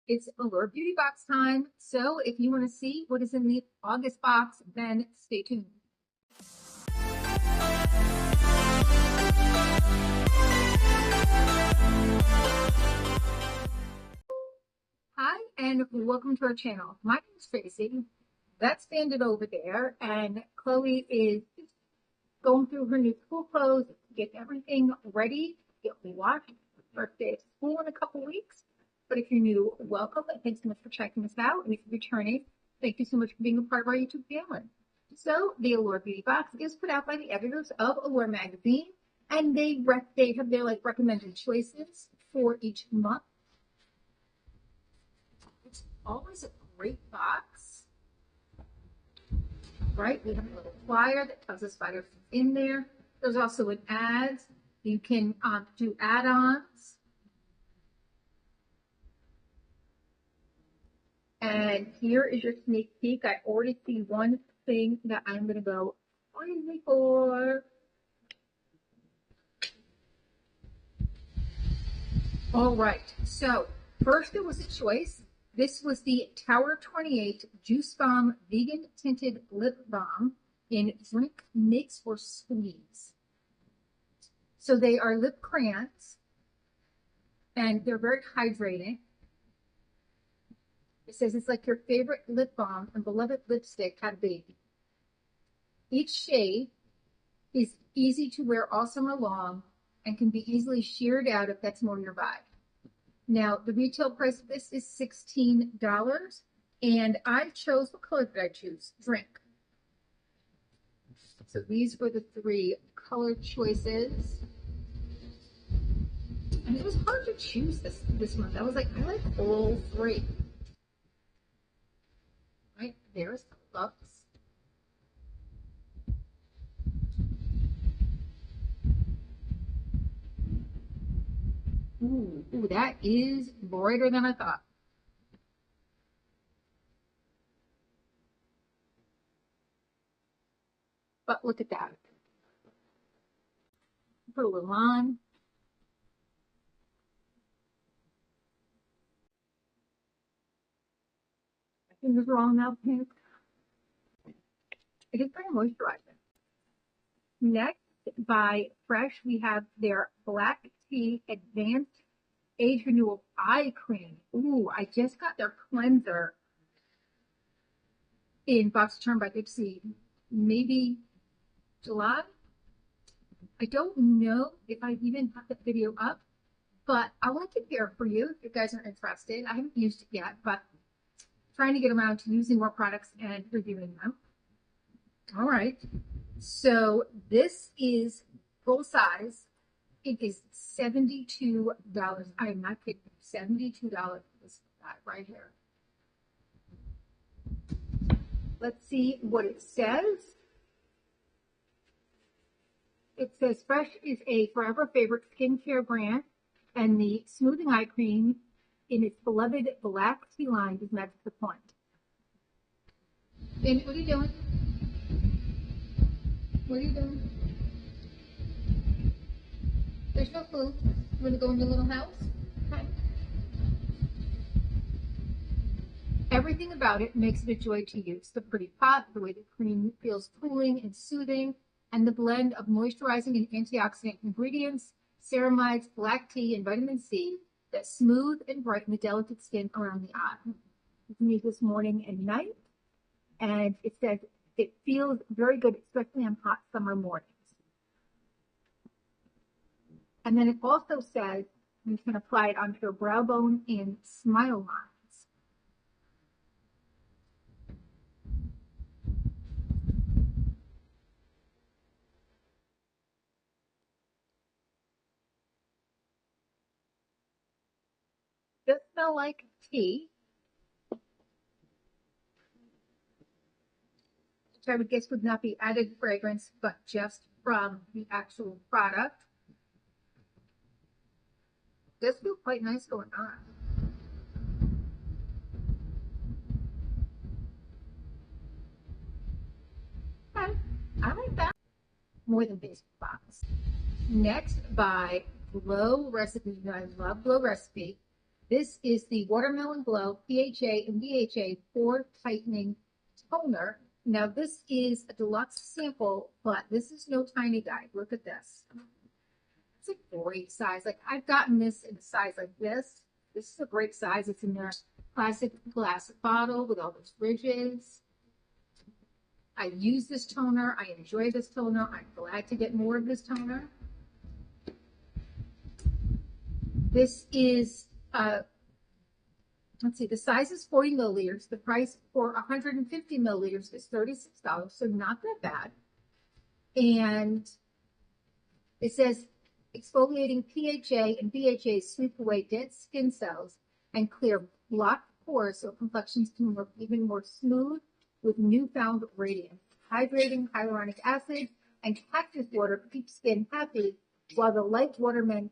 It's Allure Beauty Box time. So if you want to see what is in the August box, then stay tuned. Hi, and welcome to our channel. My name is Tracey. That's Bandit over there, and Chloe is going through her new school clothes, get everything ready, get washed. First day of school in a couple weeks. But if you're new, welcome, and thanks so much for checking us out. And if you're returning, thank you so much for being a part of our YouTube family. So the Allure Beauty Box is put out by the editors of Allure magazine, and they have their recommended choices for each month. It's always a great box, right? We have a little flyer that tells us about everything in there. There's also an ad. You can do add-ons. And here is your sneak peek. I already see one thing that I'm going to go crazy for. All right. So first there was a choice. This was the Tower 28 Juice Bomb Vegan Tinted Lip Balm in Drink, Mix, or Squeeze. So they are lip crayons, and they're very hydrating. It says it's like your favorite lip balm and beloved lipstick had a baby. Each shade is easy to wear all summer long and can be easily sheared out if that's more your vibe. Now, the retail price of this is $16, and I chose, what color did I choose? Drink. So these were the three color choices. And it was hard to choose this month. I was like, I like all three. Right, there's the looks. Ooh, that is brighter than I thought. But look at that. Put a little on. My fingers are all now pink. It is very moisturizing. Next, by Fresh, we have their Black Tea Advanced Age Renewal Eye Cream. Ooh, I just got their cleanser in box return by Good Seed. Maybe July? I don't know if I even have the video up, but I want to compare for you if you guys are interested. I haven't used it yet, but trying to get around to using more products and reviewing them. All right. So this is full size. It is $72. I am not kidding. $72 for this guy right here. Let's see what it says. It says Fresh is a forever favorite skincare brand, and the smoothing eye cream in its beloved black tea line is met to the point. And what are you doing? What are you doing? There's no food. You want to go in your little house? Okay. Everything about it makes it a joy to use. The pretty pot, the way the cream feels cooling and soothing, and the blend of moisturizing and antioxidant ingredients, ceramides, black tea, and vitamin C that smooth and brighten the delicate skin around the eye. You can use this morning and night, and it says it feels very good, especially on hot summer mornings. And then it also says you can apply it onto your brow bone and smile lines. It does smell like tea, which I would guess would not be added fragrance, but just from the actual product. It does feel quite nice going on. Okay, I like that. More than basic box. Next, by Glow Recipe. You know, I love Glow Recipe. This is the Watermelon Glow PHA and BHA Pore Tightening Toner. Now, this is a deluxe sample, but this is no tiny guy. Look at this. It's a great size. Like, I've gotten this in a size like this. This is a great size. It's in their classic glass bottle with all those ridges. I use this toner. I enjoy this toner. I'm glad to get more of this toner. This is, let's see, the size is 40 milliliters. The price for 150 milliliters is $36, so not that bad. And it says exfoliating PHA and BHA sweep away dead skin cells and clear blocked pores so complexions can look even more smooth with newfound radiance. Hydrating hyaluronic acid and cactus water keep skin happy, while the light watermelon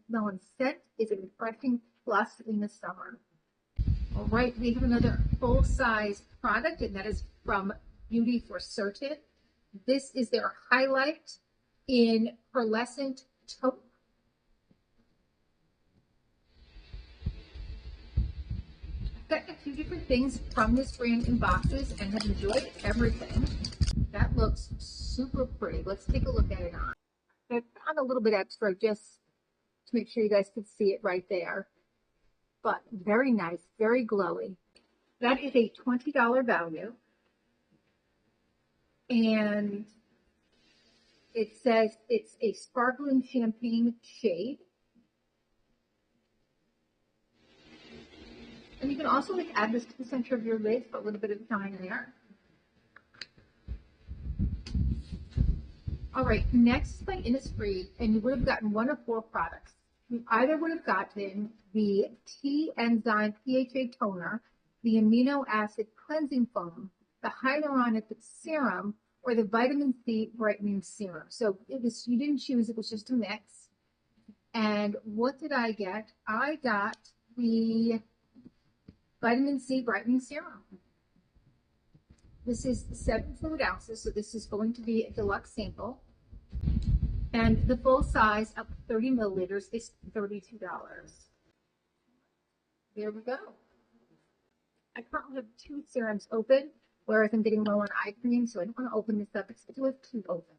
scent is a refreshing plus in the summer. All right, we have another full-size product, and that is from Beauty for Certain. This is their highlight in pearlescent taupe. I've got a few different things from this brand in boxes and have enjoyed everything. That looks super pretty. Let's take a look at it on. I found a little bit extra just to make sure you guys could see it right there. But very nice, very glowy. That is a $20 value. And it says it's a sparkling champagne shade. And you can also add this to the center of your lids for a little bit of shine there. All right, next is by Innisfree, and you would have gotten one of 4 products. You either would have gotten the Tea Enzyme PHA Toner, the Amino Acid Cleansing Foam, the Hyaluronic Serum, or the Vitamin C Brightening Serum. So it was, you didn't choose, it was just a mix. And what did I get? I got the Vitamin C Brightening Serum. This is 7 fluid ounces, so this is going to be a deluxe sample. And the full size of 30 milliliters is $32. There we go. I currently have 2 serums open, whereas I'm getting low on eye cream, so I don't want to open this up. It's still have 2 open.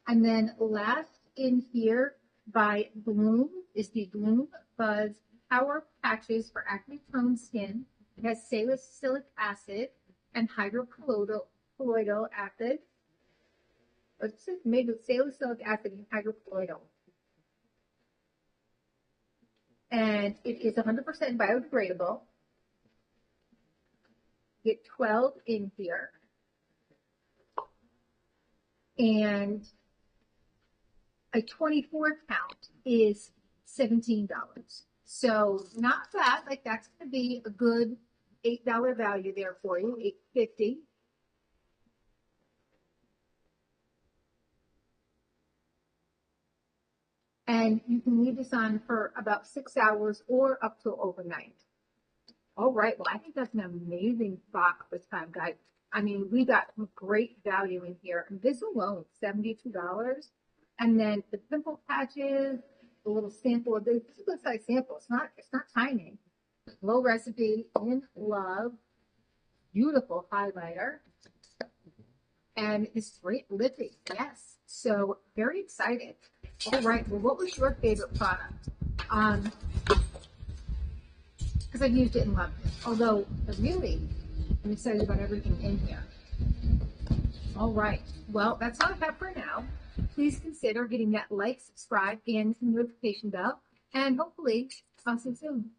And then last in here by Bloom is the Bloom Buzz Power Patches for Acne-Prone Skin. It has salicylic acid and hydrocolloidal acid. It's made with salicylic acid and hydrocolloidal. And it is 100% biodegradable. Get 12 in here. And a 24 count is $17. So not bad. Like, that's going to be a good $8 value there for you, $8.50. And you can leave this on for about 6 hours or up to overnight. All right, well, I think that's an amazing box this time, guys. I mean, we got some great value in here. And this alone, $72. And then the pimple patches, a little sample of this. This is a good size sample. It's not tiny. Low Recipe in Love, beautiful highlighter, and this great lippy. Yes, so very excited. All right, well, what was your favorite product? Because I've used it and loved it. Although, really, I'm excited about everything in here. All right, well, that's all I have for now. Please consider hitting that like, subscribe, and the notification bell, and hopefully, I'll see you soon.